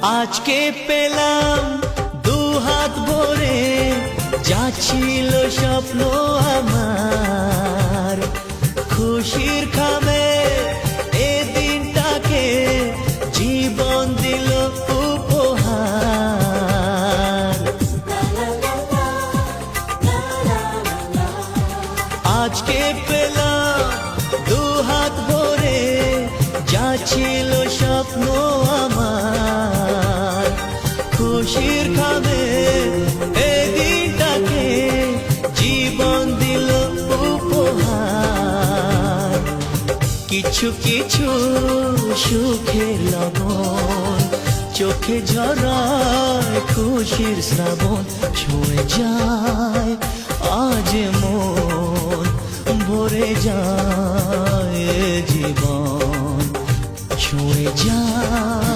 আজকে পেলাম দু হাত ভরে, যা ছিল স্বপ্ন আমার। খুশির খামে এ দিনটাকে জীবন দিল উপহার। আজকে পেলাম দু হাত ভরে, যা ছিল স্বপ্ন আমার। খুশির খামে এ দিনটাকে জীবন দিল উপহার। কিছু কিছু সুখের লবণ চোখে ঝরায় খুশির শ্রাবণ। ছুঁয়ে যায় আজ মন, ভরে যায় জীবন। ছুঁয়ে যায়